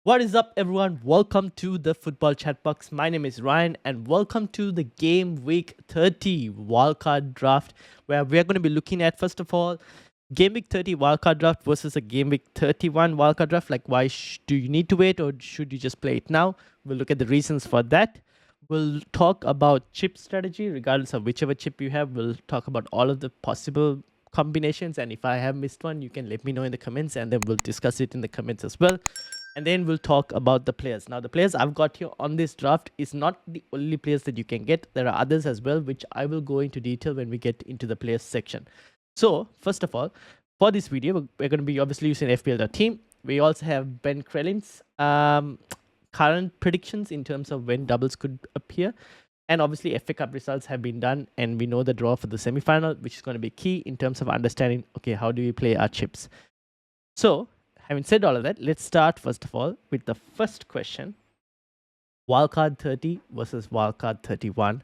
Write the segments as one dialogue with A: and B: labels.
A: What is up, everyone? Welcome to the Football Chatbox. My name is Ryan, and welcome to the Game Week 30 Wildcard Draft, where we are going to be looking at, first of all, Game Week 30 Wildcard Draft versus a Game Week 31 Wildcard Draft. Like, why do you need to wait, or should you just play it now? We'll look at the reasons for that. We'll talk about chip strategy, regardless of whichever chip you have. We'll talk about all of the possible combinations, and if I have missed one, you can let me know in the comments, and then we'll discuss it in the comments as well. And then we'll talk about the players. Now, the players I've got here on this draft is not the only players that you can get. There are others as well, which I will go into detail when we get into the players section. So, first of all, for this video, we're going to be obviously using FPL.team. We also have Ben Krelin's current predictions in terms of when doubles could appear. And obviously, FA Cup results have been done, and we know the draw for the semi-final, which is going to be key in terms of understanding, okay, how do we play our chips? So, having said all of that, let's start first of all with the first question. Wildcard 30 versus Wildcard 31.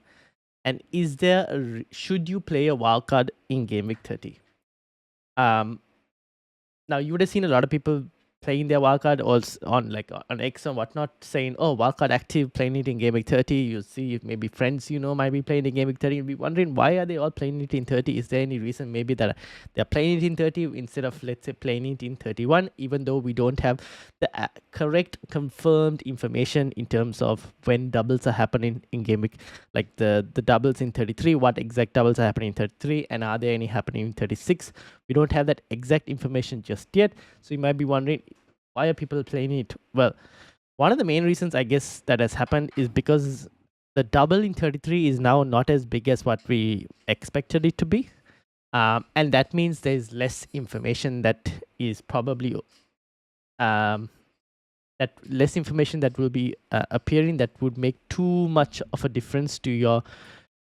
A: And is there should you play a wildcard in Game Week 30? Now, you would have seen a lot of people playing their wildcard also on X and whatnot, saying, oh, wildcard active, playing it in Game Week 30. You see if maybe friends might be playing in Game Week 30. You'll be wondering, why are they all playing it in 30? Is there any reason maybe that they're playing it in 30 instead of, let's say, playing it in 31, even though we don't have the correct confirmed information in terms of when doubles are happening in Game Week, like the doubles in 33, what exact doubles are happening in 33, and are there any happening in 36? We don't have that exact information just yet. So you might be wondering, why are people playing it? Well, one of the main reasons I guess that has happened is because the double in 33 is now not as big as what we expected it to be. And that means there's less information that is probably that will be appearing that would make too much of a difference to your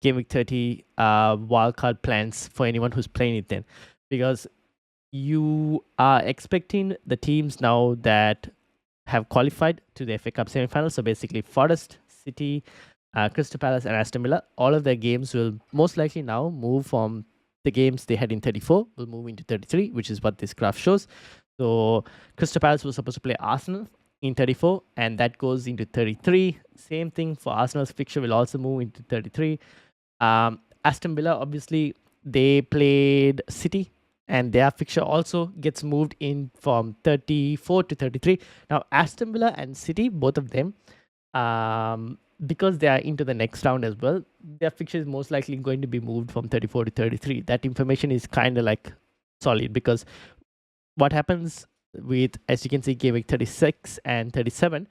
A: Game Week 30 wildcard plans for anyone who's playing it then. Because you are expecting the teams now that have qualified to the FA Cup semi-finals, so basically Forest, City, Crystal Palace and Aston Villa, all of their games will most likely now move from the games they had in 34, will move into 33, which is what this graph shows. So Crystal Palace was supposed to play Arsenal in 34, and that goes into 33. Same thing for Arsenal's fixture will also move into 33. Aston Villa, obviously, they played City, and their fixture also gets moved in from 34 to 33. Now, Aston Villa and City, both of them, because they are into the next round as well, their fixture is most likely going to be moved from 34 to 33. That information is kind of like solid, because what happens with, as you can see, Game Week 36 and 37,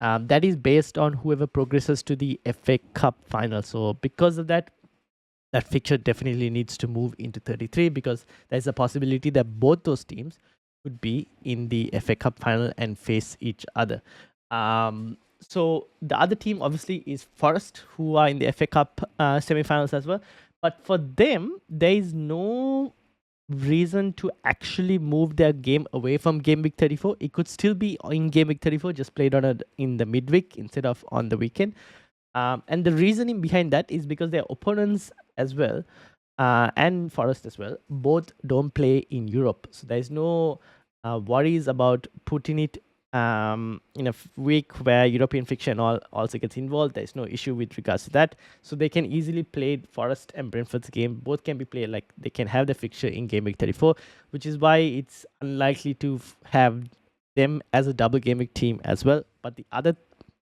A: that is based on whoever progresses to the FA Cup final. So because of that, that fixture definitely needs to move into 33, because there's a possibility that both those teams could be in the FA Cup final and face each other. So the other team obviously is Forest, who are in the FA Cup semi-finals as well. But for them, there is no reason to actually move their game away from Game Week 34. It could still be in Game Week 34, just played on in the midweek instead of on the weekend. And the reasoning behind that is because their opponents as well, and Forest as well, both don't play in Europe. So there's no worries about putting it in a week where European fiction also gets involved. There's no issue with regards to that. So they can easily play Forest and Brentford's game. Both can be played, like they can have the fixture in Game Week 34, which is why it's unlikely to have them as a double Game Week team as well. But the other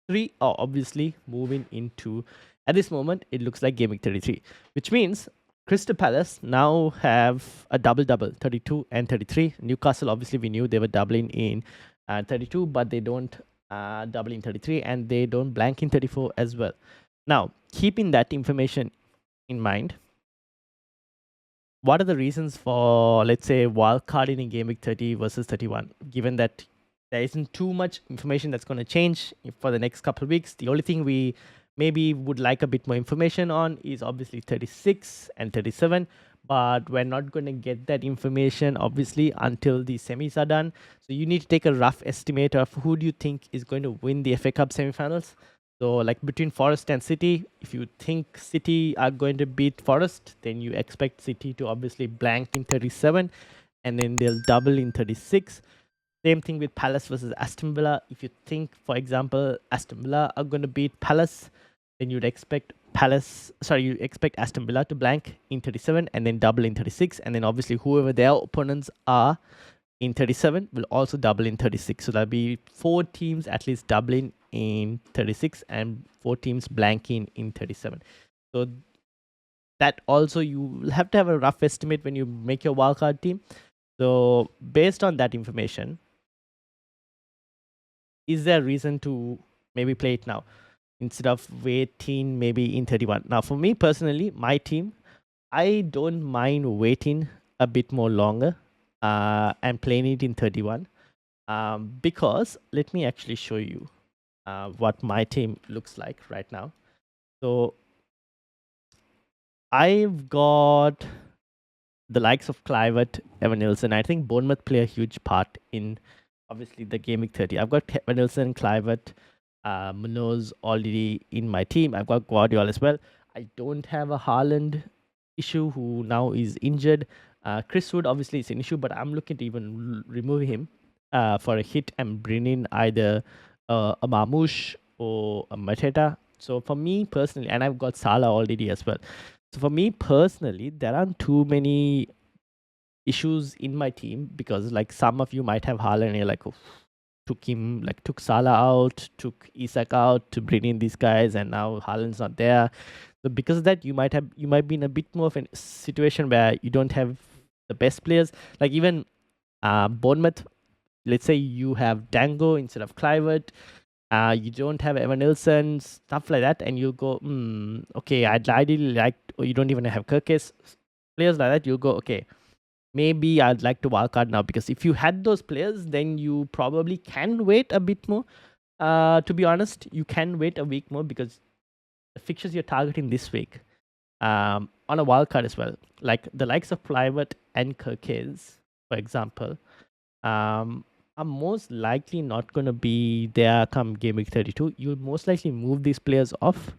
A: three are obviously moving into, at this moment, it looks like Game Week 33, which means Crystal Palace now have a double-double, 32 and 33. Newcastle, obviously, we knew they were doubling in 32, but they don't double in 33, and they don't blank in 34 as well. Now, keeping that information in mind, what are the reasons for, let's say, wildcarding in Game Week 30 versus 31, given that there isn't too much information that's going to change for the next couple of weeks? The only thing we maybe would like a bit more information on is obviously 36 and 37, but we're not going to get that information obviously until the semis are done. So you need to take a rough estimate of who do you think is going to win the FA Cup semifinals. So like between Forest and City, if you think City are going to beat Forest, then you expect City to obviously blank in 37, and then they'll double in 36. Same thing with Palace versus Aston Villa. If you think, for example, Aston Villa are going to beat Palace, then you'd expect you expect Aston Villa to blank in 37 and then double in 36. And then obviously whoever their opponents are in 37 will also double in 36. So there'll be 4 teams at least doubling in 36 and 4 teams blanking in 37. So that also you will have to have a rough estimate when you make your wildcard team. So based on that information, is there a reason to maybe play it now instead of waiting maybe in 31? Now, for me personally, my team, I don't mind waiting a bit more longer and playing it in 31 because let me actually show you what my team looks like right now. So I've got the likes of Clivert, Evan Nilsson. I think Bournemouth play a huge part in obviously the Game Week 30. I've got Evan Nilsson, Clivert, Munoz already in my team. I've got Guardiola as well. I don't have a Haaland issue who now is injured. Chris Wood obviously is an issue, but I'm looking to even remove him for a hit and bring in either a Marmoush or a Mateta. So for me personally, and I've got Salah already as well. So for me personally, there aren't too many issues in my team because like some of you might have Haaland and you're like, oh, took Salah out, took Isak out to bring in these guys, and now Haaland's not there. So because of that, you might be in a bit more of a situation where you don't have the best players. Like even Bournemouth, let's say you have Dango instead of Clivert. You don't have Evan Nilsson, stuff like that, and you go, okay, I'd ideally like, or you don't even have Kirkes, players like that, you go, okay, maybe I'd like to wildcard now, because if you had those players, then you probably can wait a bit more. To be honest, you can wait a week more because the fixtures you're targeting this week on a wildcard as well, like the likes of Clivert and Kirkes, for example, are most likely not going to be there come game week 32. You'll most likely move these players off.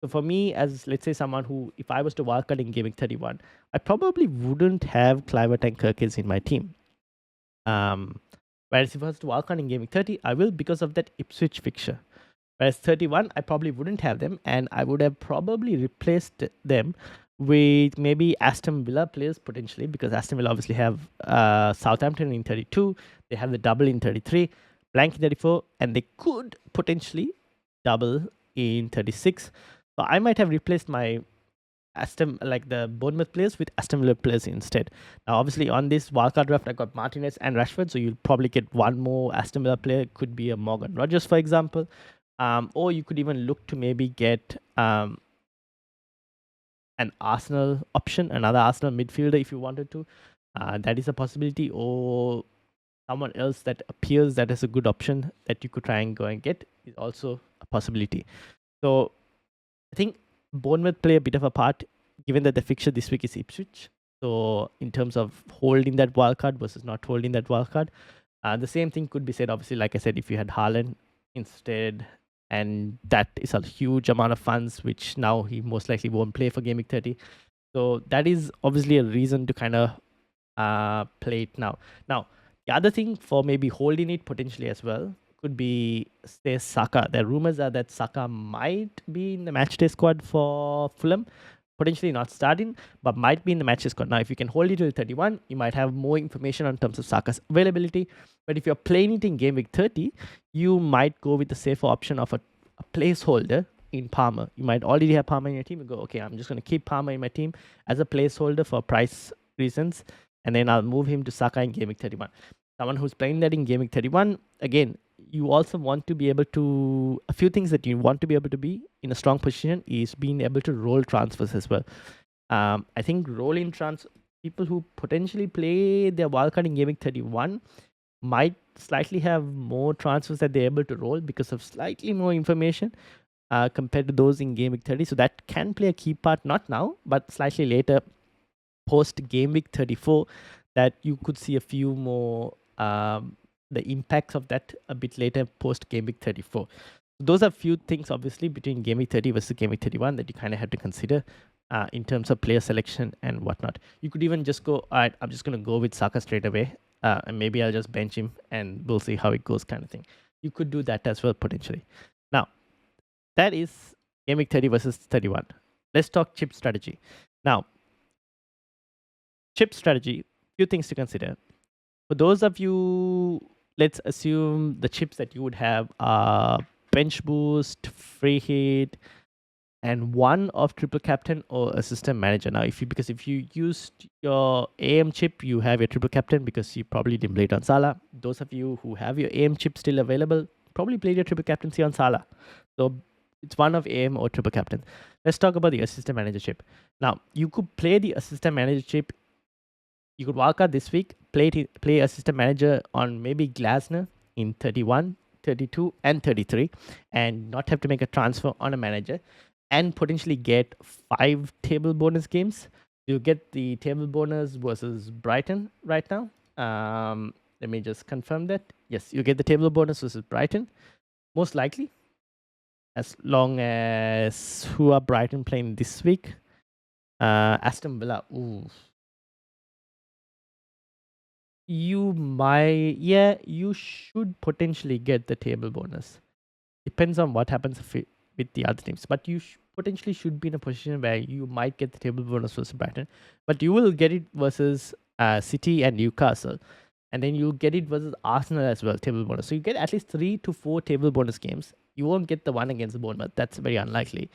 A: So for me, as let's say someone who, if I was to wildcard in game week 31, I probably wouldn't have Clivert and Kirkes in my team. Whereas if I was to wildcard in game week 30, I will because of that Ipswich fixture. Whereas 31, I probably wouldn't have them, and I would have probably replaced them with maybe Aston Villa players potentially, because Aston Villa obviously have Southampton in 32, they have the double in 33, blank in 34, and they could potentially double in 36. So I might have replaced my the Bournemouth players with Aston Villa players instead. Now, obviously, on this wildcard draft, I got Martinez and Rashford, so you'll probably get one more Aston Villa player. It could be a Morgan Rogers, for example. Or you could even look to maybe get an Arsenal option, another Arsenal midfielder if you wanted to. That is a possibility. Or someone else that appears that is a good option that you could try and go and get is also a possibility. So I think Bournemouth play a bit of a part, given that the fixture this week is Ipswich. So in terms of holding that wildcard versus not holding that wildcard, the same thing could be said, obviously, like I said, if you had Haaland instead, and that is a huge amount of funds, which now he most likely won't play for Game Week 30. So that is obviously a reason to kind of play it now. Now, the other thing for maybe holding it potentially as well could be, say, Saka. The rumors are that Saka might be in the matchday squad for Fulham, potentially not starting, but might be in the matchday squad. Now, if you can hold it till 31, you might have more information in terms of Saka's availability. But if you're playing it in Game Week 30, you might go with the safer option of a placeholder in Palmer. You might already have Palmer in your team. You go, okay, I'm just going to keep Palmer in my team as a placeholder for price reasons, and then I'll move him to Saka in Game Week 31. Someone who's playing that in Game Week 31, again, you also want to be able to, a few things that you want to be able to be in a strong position is being able to roll transfers as well. I think rolling people who potentially play their wildcard in Game Week 31 might slightly have more transfers that they're able to roll because of slightly more information compared to those in Game Week 30. So that can play a key part, not now, but slightly later, post Game Week 34, that you could see a few more the impacts of that a bit later post Game Week 34. Those are few things obviously between Game Week 30 versus Game Week 31 that you kind of have to consider in terms of player selection and whatnot. You could even just go, all right, I'm just going to go with Saka straight away and maybe I'll just bench him and we'll see how it goes, kind of thing. You could do that as well potentially. Now, that is game week 30 versus 31. Let's talk chip strategy. Now, chip strategy, few things to consider. For those of you, let's assume the chips that you would have are bench boost, free hit, and one of triple captain or assistant manager. Now, because if you used your AM chip, you have your triple captain because you probably didn't play it on Salah. Those of you who have your AM chip still available probably played your triple captaincy on Salah. So it's one of AM or triple captain. Let's talk about the assistant manager chip. Now, you could play the assistant manager chip. You could wildcard this week, play assistant manager on maybe Glasner in 31, 32, and 33, and not have to make a transfer on a manager, and potentially get 5 table bonus games. You get the table bonus versus Brighton right now. Let me just confirm that. Yes, you get the table bonus versus Brighton, most likely, as long as who are Brighton playing this week? Aston Villa. Ooh. You should potentially get the table bonus. Depends on what happens with the other teams, but you potentially should be in a position where you might get the table bonus versus Brighton, but you will get it versus City and Newcastle, and then you get it versus Arsenal as well, table bonus. So you get at least 3 to 4 table bonus games. You won't get the one against Bournemouth. That's very unlikely.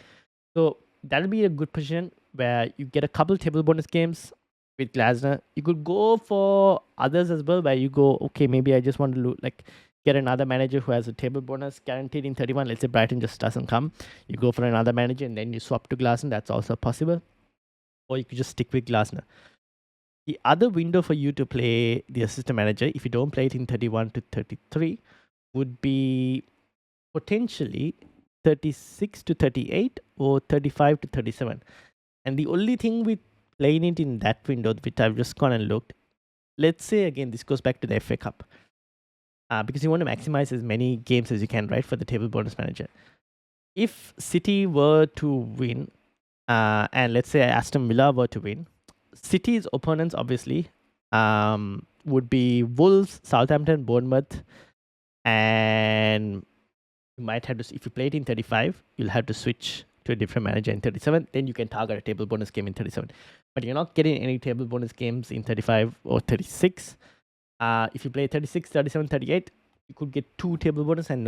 A: So that'll be a good position where you get a couple table bonus games with Glasner. You could go for others as well, where you go, okay, maybe I just want to get another manager who has a table bonus guaranteed in 31. Let's say Brighton just doesn't come. You go for another manager and then you swap to Glasner. That's also possible. Or you could just stick with Glasner. The other window for you to play the assistant manager, if you don't play it in 31 to 33, would be potentially 36 to 38 or 35 to 37. And the only thing with playing it in that window, which I've just gone and looked, let's say again, this goes back to the FA Cup. Because you want to maximize as many games as you can, right, for the table bonus manager. If City were to win, and let's say Aston Villa were to win, City's opponents obviously would be Wolves, Southampton, Bournemouth, and you might have to, if you play it in 35, you'll have to switch to a different manager in 37. Then you can target a table bonus game in 37. But you're not getting any table bonus games in 35 or 36. If you play 36, 37, 38, you could get 2 table bonus and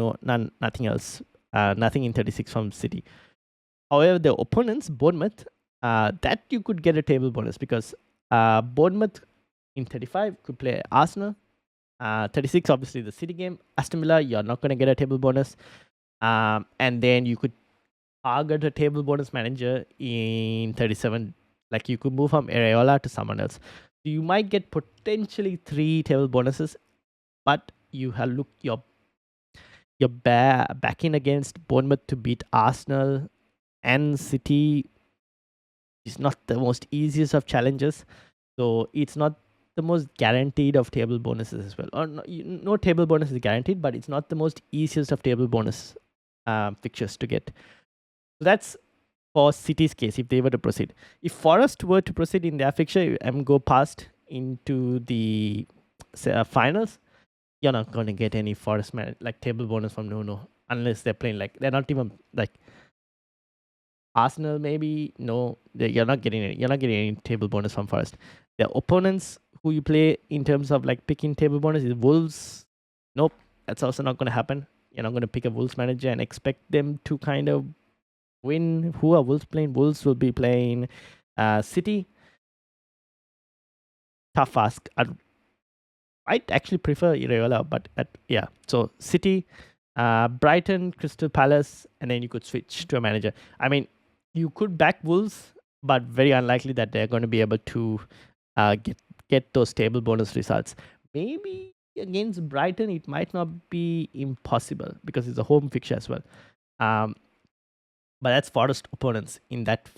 A: nothing else. Nothing in 36 from City. However, the opponents, Bournemouth, that you could get a table bonus because Bournemouth in 35 could play Arsenal. 36, obviously the City game. Aston Villa, you're not going to get a table bonus. And then you could target a table bonus manager in 37. Like you could move from Areola to someone else. So you might get potentially 3 table bonuses, but you have you're backing against Bournemouth to beat Arsenal and City is not the most easiest of challenges. So it's not the most guaranteed of table bonuses as well. Or no table bonus is guaranteed, but it's not the most easiest of table bonus fixtures to get. So that's for City's case if they were to proceed. If Forest were to proceed in their fixture and go past into the finals, you're not going to get any Forest table bonus from no, unless they're playing they're not even Arsenal maybe. No, you're not getting any table bonus from Forest. Their opponents who you play in terms of picking table bonus is Wolves. Nope, that's also not going to happen. You're not going to pick a Wolves manager and expect them to kind of win. Who are Wolves playing? Wolves will be playing City. Tough ask. I'd actually prefer Ireola, but yeah. So City, Brighton, Crystal Palace, and then you could switch to a manager. I mean, you could back Wolves, but very unlikely that they're going to be able to get those table bonus results. Maybe against Brighton, it might not be impossible because it's a home fixture as well. But that's Forest opponents in that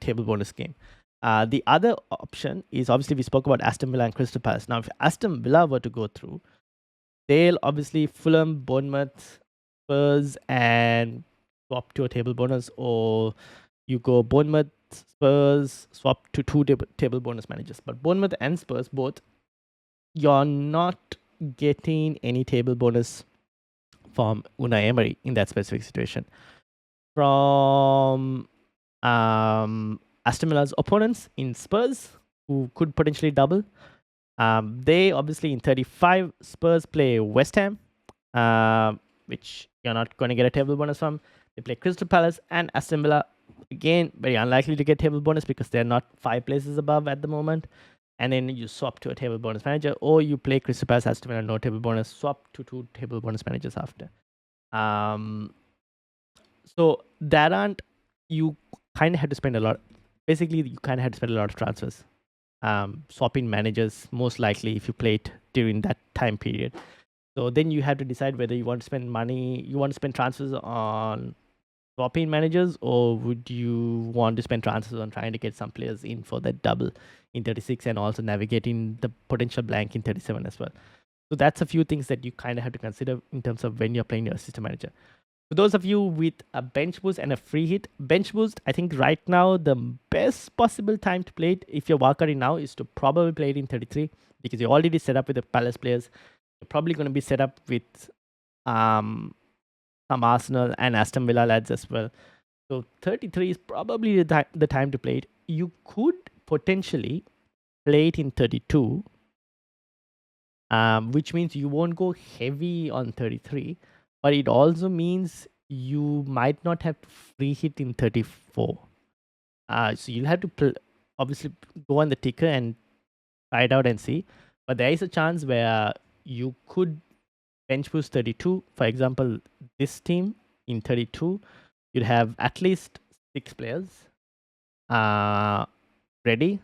A: table bonus game. The other option is obviously we spoke about Aston Villa and Crystal Palace. Now, if Aston Villa were to go through, they'll obviously Fulham, Bournemouth, Spurs, and swap to a table bonus, or you go Bournemouth, Spurs, swap to 2 table bonus managers. But Bournemouth and Spurs both, you're not getting any table bonus from Unai Emery in that specific situation. From Aston Villa's opponents in Spurs, who could potentially double. They obviously in 35, Spurs play West Ham, which you're not going to get a table bonus from. They play Crystal Palace and Aston Villa. Again, very unlikely to get table bonus because they're not 5 places above at the moment. And then you swap to a table bonus manager, or you play Crystal Palace, Aston Villa, no table bonus, swap to 2 table bonus managers after. So that aren't, you kind of had to spend a lot. Basically, you kind of had to spend a lot of transfers. Swapping managers, most likely, if you played during that time period. So then you have to decide whether you want to spend money, you want to spend transfers on swapping managers, or would you want to spend transfers on trying to get some players in for that double in 36 and also navigating the potential blank in 37 as well. So that's a few things that you kind of have to consider in terms of when you're playing your assistant manager. For those of you with a bench boost and a free hit, bench boost, I think right now the best possible time to play it, if you're wildcarding now, is to probably play it in 33 because you're already set up with the Palace players. You're probably going to be set up with some Arsenal and Aston Villa lads as well. So 33 is probably the time to play it. You could potentially play it in 32, which means you won't go heavy on 33. But it also means you might not have to free hit in 34. So you'll have to obviously go on the ticker and try it out and see. But there is a chance where you could bench boost 32. For example, this team in 32, you'd have at least 6 players ready.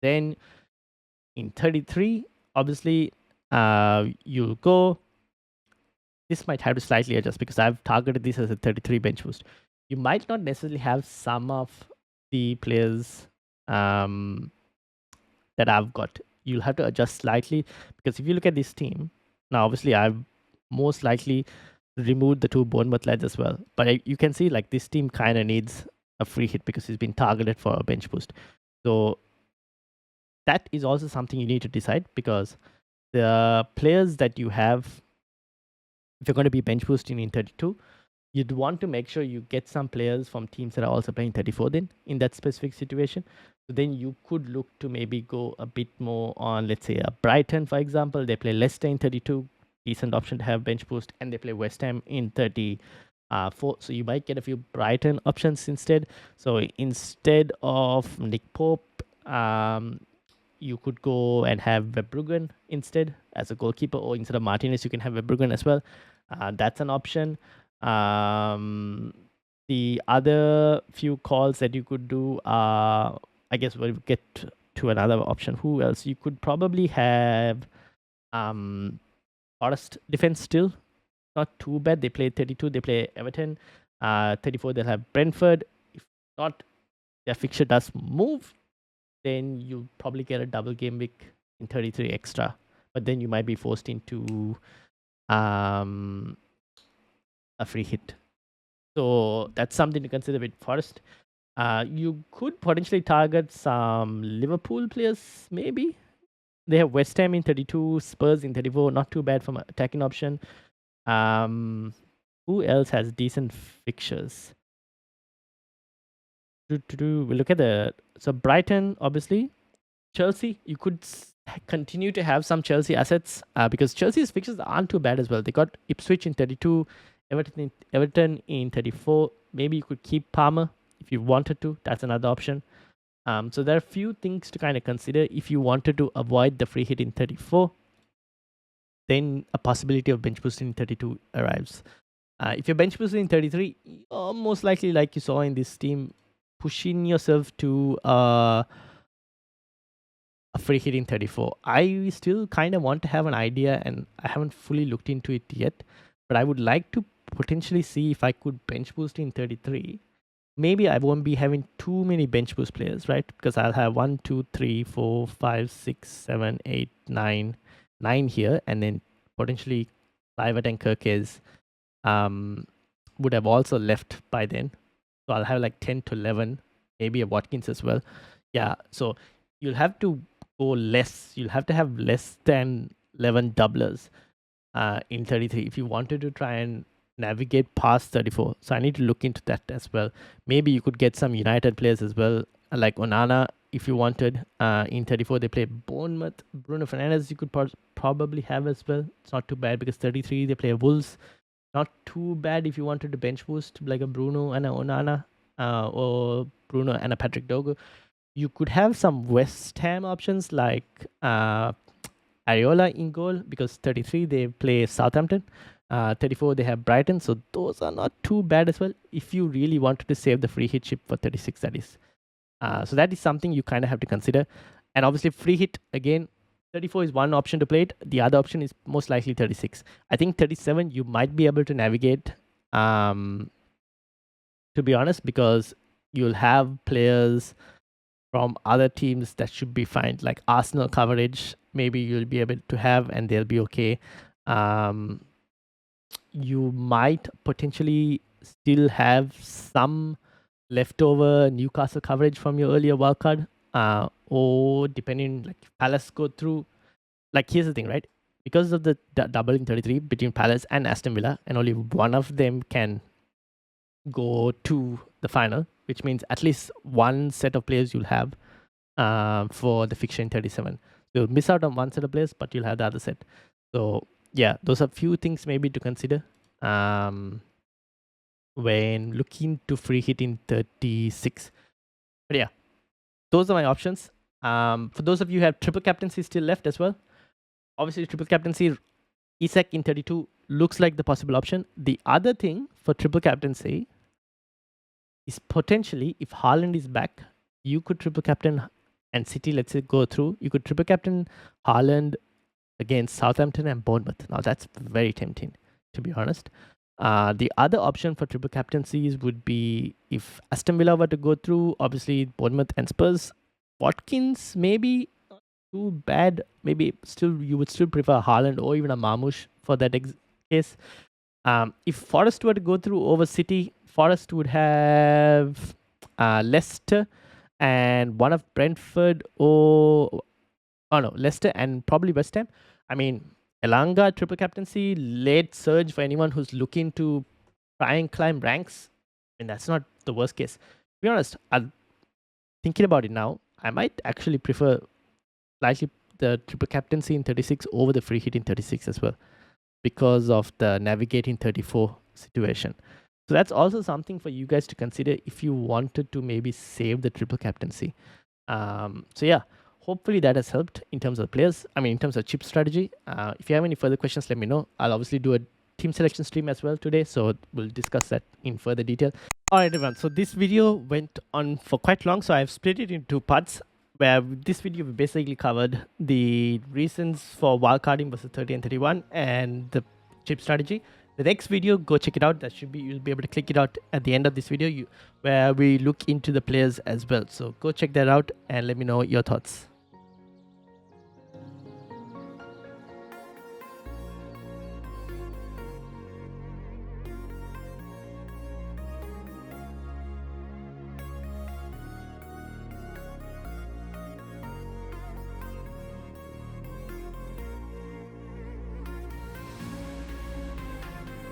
A: Then in 33, obviously, you'll go. This might have to slightly adjust because I've targeted this as a 33 bench boost. You might not necessarily have some of the players that I've got. You'll have to adjust slightly because if you look at this team, now obviously I've most likely removed the 2 Bournemouth lads as well. But you can see like this team kind of needs a free hit because he's been targeted for a bench boost. So that is also something you need to decide because the players that you have, if you're going to be bench boosting in 32, you'd want to make sure you get some players from teams that are also playing 34 then in that specific situation. So then you could look to maybe go a bit more on, let's say, a Brighton, for example. They play Leicester in 32, decent option to have bench boost, and they play West Ham in 34. So you might get a few Brighton options instead. So instead of Nick Pope, you could go and have Verbruggen instead as a goalkeeper, or instead of Martinez, you can have Verbruggen as well. That's an option. The other few calls that you could do are, I guess we'll get to another option. Who else? You could probably have Forest defense still. Not too bad. They play 32, they play Everton. 34, they'll have Brentford. If not, their fixture does move, then you probably get a double game week in 33 extra. But then you might be forced into a free hit. So that's something to consider with Forest. You could potentially target some Liverpool players, maybe. They have West Ham in 32, Spurs in 34. Not too bad from an attacking option. Who else has decent fixtures? We look at so Brighton, obviously. Chelsea, you could continue to have some Chelsea assets because Chelsea's fixtures aren't too bad as well. They got Ipswich in 32, Everton in 34. Maybe you could keep Palmer if you wanted to. That's another option. So there are a few things to kind of consider if you wanted to avoid the free hit in 34. Then a possibility of bench boosting in 32 arrives. If you're bench boosting in 33, you're most likely, like you saw in this team, pushing yourself to a free hit in 34. I still kind of want to have an idea, and I haven't fully looked into it yet, but I would like to potentially see if I could bench boost in 33. Maybe I won't be having too many bench boost players, right? Because I'll have 1, 2, 3, 4, 5, 6, 7, 8, 9 here, and then potentially Clivert and Kirkes would have also left by then. So I'll have like 10 to 11, maybe a Watkins as well. Yeah, so you'll have to go less. You'll have to have less than 11 doublers in 33 if you wanted to try and navigate past 34. So I need to look into that as well. Maybe you could get some United players as well, like Onana if you wanted. In 34 they play Bournemouth. Bruno Fernandes you could probably have as well. It's not too bad because 33 they play Wolves. Not too bad if you wanted to bench boost like a Bruno and a Onana or Bruno and a Patrick Dogo. You could have some West Ham options like Areola in goal because 33 they play Southampton. 34 they have Brighton, so those are not too bad as well if you really wanted to save the free hit chip for 36, that is. So that is something you kind of have to consider. And obviously free hit, again, 34 is one option to play it. The other option is most likely 36. I think 37 you might be able to navigate, to be honest, because you'll have players from other teams that should be fine, like Arsenal coverage maybe you'll be able to have and they'll be okay. You might potentially still have some leftover Newcastle coverage from your earlier wildcard, or depending, like Palace go through. Like here's the thing, right? Because of the double in 33 between Palace and Aston Villa, and only one of them can go to the final, which means at least one set of players you'll have for the fixture in 37. You'll miss out on one set of players, but you'll have the other set. So yeah, those are few things maybe to consider when looking to free hit in 36. But yeah, those are my options. For those of you who have triple captaincy still left as well, obviously triple captaincy, Isak in 32 looks like the possible option. The other thing for triple captaincy is potentially if Haaland is back, you could triple captain and City, let's say, go through. You could triple captain Haaland against Southampton and Bournemouth. Now that's very tempting, to be honest. The other option for triple captaincies would be if Aston Villa were to go through, obviously Bournemouth and Spurs. Watkins maybe not too bad. Maybe still you would still prefer Haaland or even a Marmoush for that case. If Forest were to go through over City, Forest would have Leicester and one of Brentford Leicester and probably West Ham. I mean, Elanga triple captaincy, late surge for anyone who's looking to try and climb ranks. I mean, that's not the worst case. To be honest, I'm thinking about it now. I might actually prefer slightly the triple captaincy in 36 over the free hit in 36 as well, because of the navigating 34 situation. So that's also something for you guys to consider if you wanted to maybe save the triple captaincy. So yeah, hopefully that has helped in terms of players. I mean, in terms of chip strategy. If you have any further questions, let me know. I'll obviously do a team selection stream as well today, so we'll discuss that in further detail. All right, everyone. So this video went on for quite long, so I've split it into two parts. Where this video we basically covered the reasons for wildcarding versus 30 and 31 and the chip strategy. The next video, go check it out. That should be, you'll be able to click it out at the end of this video, where we look into the players as well. So go check that out and let me know your thoughts.